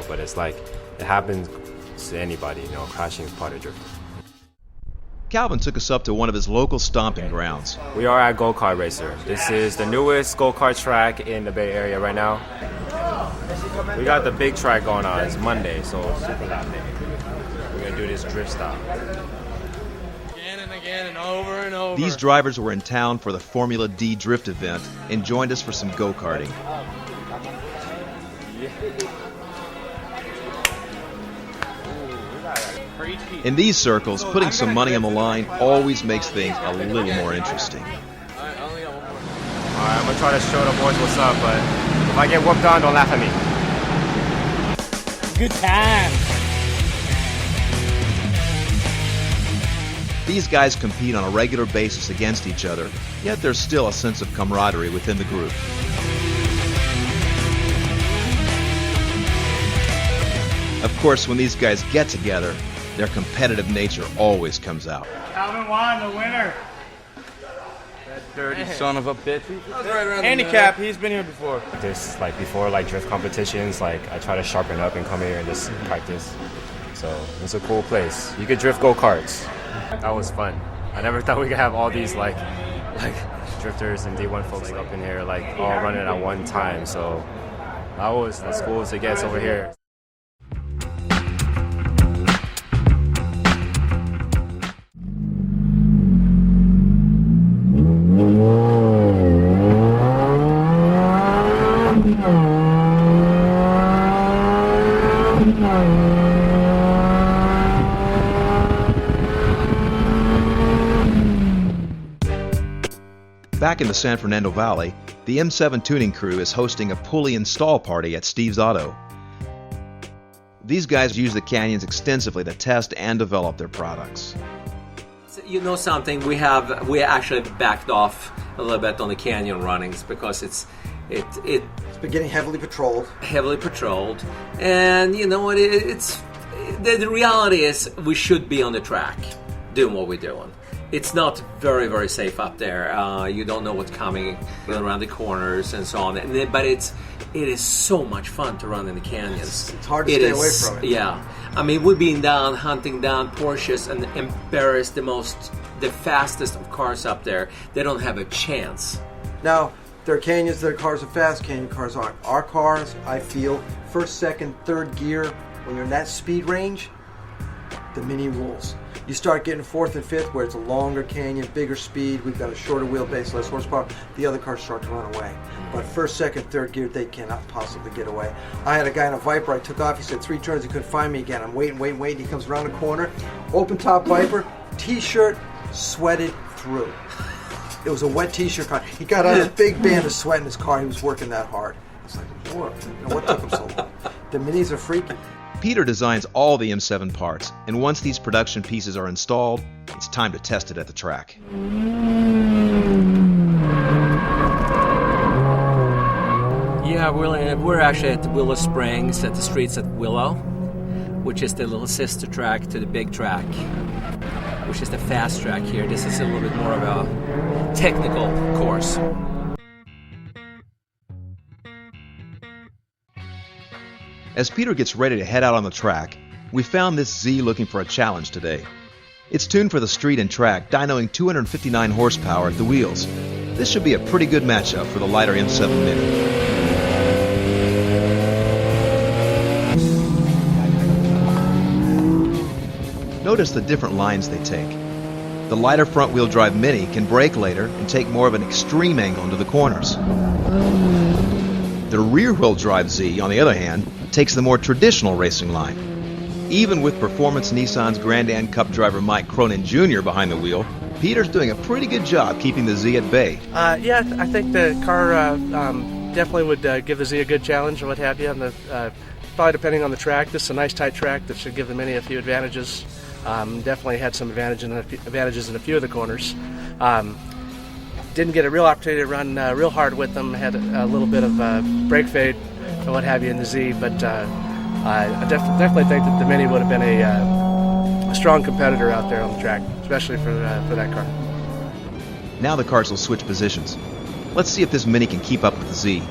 but it's like, it happens to anybody, crashing is part of drifting. Calvin took us up to one of his local stomping grounds. We are at Go-Kart Racer. This is the newest go-kart track in the Bay Area right now. We got the big track going on. It's Monday, so it's super loud. We're going to do this drift style. Again and again and over and over. These drivers were in town for the Formula D drift event and joined us for some go-karting. In these circles, putting some money on the line always makes things a little more interesting. Alright, I'm going to try to show the boys what's up, but if I get whooped on, don't laugh at me. Good time. These guys compete on a regular basis against each other, yet there's still a sense of camaraderie within the group. Of course, when these guys get together, their competitive nature always comes out. Calvin won, the winner. That dirty son of a bitch. Handicap, he's been here before. This, before drift competitions, I try to sharpen up and come here and just practice. So it's a cool place. You could drift go-karts. That was fun. I never thought we could have all these drifters and D1 folks up in here all running at one time. So that was as cool as it gets over here. Back in the San Fernando Valley, the M7 tuning crew is hosting a pulley install party at Steve's Auto. These guys use the canyons extensively to test and develop their products. You know something, we actually backed off a little bit on the canyon runnings because it's been getting heavily patrolled. And you know what, the reality is we should be on the track doing what we're doing. It's not very, very safe up there. You don't know what's coming around the corners and so on. But it is so much fun to run in the canyons. It's hard to stay away from it. Yeah. I mean, we've been down hunting down Porsches and embarrassed the fastest of cars up there. They don't have a chance. Now, there are canyons, there are cars are fast, canyon cars aren't. Our cars, I feel, first, second, third gear, when you're in that speed range, the Mini rules. You start getting fourth and fifth where it's a longer canyon, bigger speed, we've got a shorter wheelbase, less horsepower, the other cars start to run away. But first, second, third gear, they cannot possibly get away. I had a guy in a Viper, I took off, he said 3 turns, he couldn't find me again. I'm waiting, he comes around the corner, open top Viper, t-shirt, sweated through. It was a wet t-shirt car. He got out a big band of sweat in his car, he was working that hard. It's like, what took him so long? The Minis are freaky. Peter designs all the M7 parts, and once these production pieces are installed, it's time to test it at the track. Yeah, we're actually at the Willow Springs at the streets at Willow, which is the little sister track to the big track, which is the fast track here. This is a little bit more of a technical course. As Peter gets ready to head out on the track, we found this Z looking for a challenge today. It's tuned for the street and track, dynoing 259 horsepower at the wheels. This should be a pretty good matchup for the lighter M7 Mini. Notice the different lines they take. The lighter front-wheel drive Mini can brake later and take more of an extreme angle into the corners. The rear-wheel drive Z, on the other hand, takes the more traditional racing line. Even with Performance Nissan's Grand Am Cup driver Mike Cronin Jr. behind the wheel, Peter's doing a pretty good job keeping the Z at bay. Yeah, I think the car definitely would give the Z a good challenge and what have you. And probably depending on the track, this is a nice tight track that should give the Mini a few advantages. Definitely had some advantages in a few of the corners. Didn't get a real opportunity to run real hard with them. Had a little bit of brake fade and what have you in the Z, but I definitely think that the Mini would have been a strong competitor out there on the track, especially for that car. Now the cars will switch positions. Let's see if this Mini can keep up with the Z.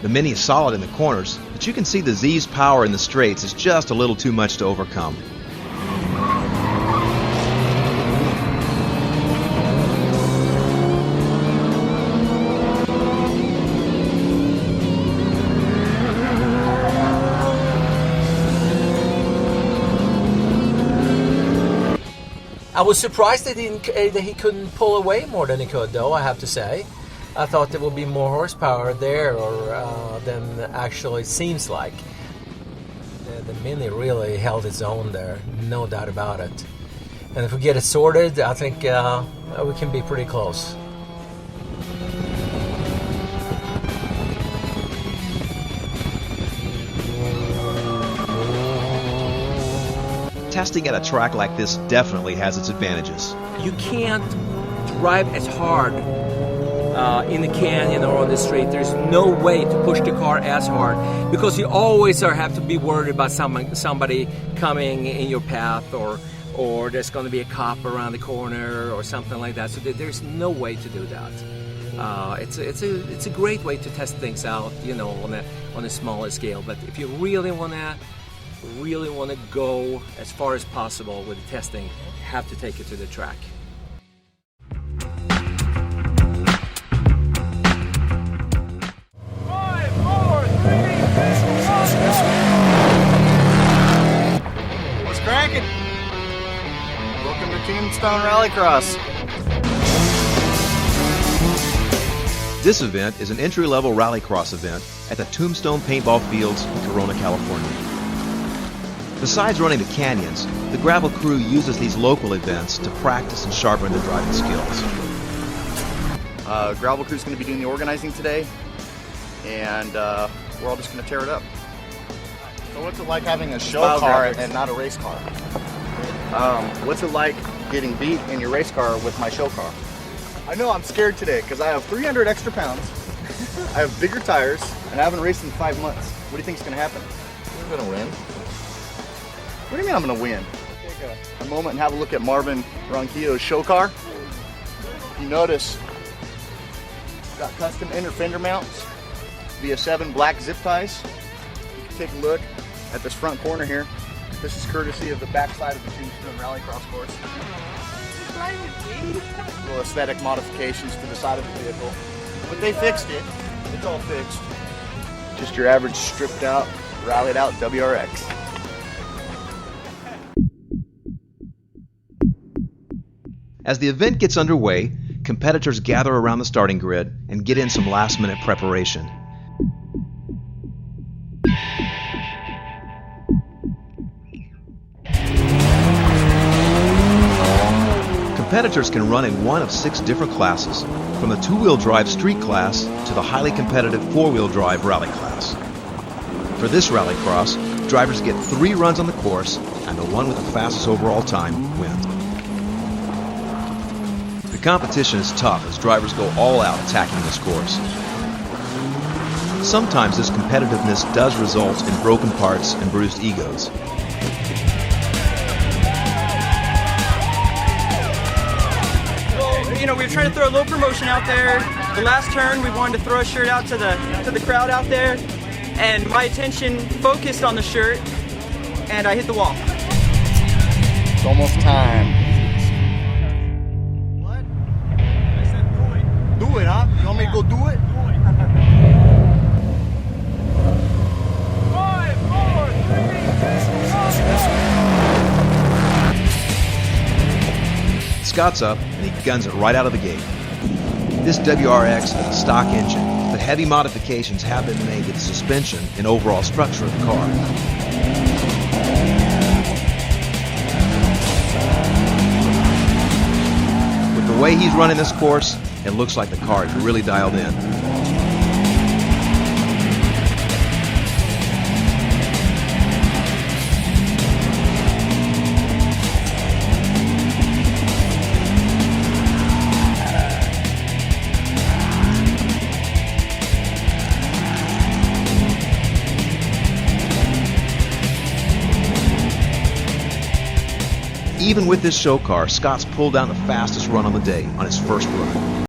The Mini is solid in the corners, but you can see the Z's power in the straights is just a little too much to overcome. I was surprised that he couldn't pull away more than he could, though, I have to say. I thought there would be more horsepower there than actually seems like. The Mini really held its own there, no doubt about it. And if we get it sorted, I think we can be pretty close. Testing at a track like this definitely has its advantages. You can't drive as hard in the canyon or on the street. There's no way to push the car as hard because you always have to be worried about somebody coming in your path or there's going to be a cop around the corner or something like that. So there's no way to do that. It's a great way to test things out, on a smaller scale. But if you really want to go as far as possible with the testing, you have to take it to the track. What's cracking? Welcome to Tombstone Rallycross. This event is an entry-level rallycross event at the Tombstone Paintball Fields in Corona, California. Besides running the canyons, the gravel crew uses these local events to practice and sharpen their driving skills. Gravel crew's going to be doing the organizing today, and we're all just going to tear it up. So what's it like having a show car and not a race car? What's it like getting beat in your race car with my show car? I know I'm scared today because I have 300 extra pounds, I have bigger tires, and I haven't raced in 5 months. What do you think is going to happen? You're going to win. What do you mean I'm going to win? Take a moment and have a look at Marvin Ronquillo's show car. You notice got custom inner fender mounts via 7 black zip ties. You can take a look at this front corner here. This is courtesy of the backside of the Tombstone Rallycross course. Little aesthetic modifications to the side of the vehicle. But they fixed it. It's all fixed. Just your average stripped out, rallied out WRX. As the event gets underway, competitors gather around the starting grid and get in some last-minute preparation. Competitors can run in one of 6 different classes, from the 2-wheel drive street class to the highly competitive 4-wheel drive rally class. For this rallycross, drivers get 3 runs on the course, and the one with the fastest overall time wins. The competition is tough as drivers go all out attacking this course. Sometimes this competitiveness does result in broken parts and bruised egos. We were trying to throw a little promotion out there. The last turn, we wanted to throw a shirt out to the crowd out there, and my attention focused on the shirt, and I hit the wall. It's almost time. What? I said do it. Do it, huh? You want me to go do it? 5, 4, 3, 2, 1, go! Scott's up and he guns it right out of the gate. This WRX is a stock engine, but heavy modifications have been made to the suspension and overall structure of the car. With the way he's running this course, it looks like the car is really dialed in. Even with this show car, Scott's pulled down the fastest run on the day on his first run.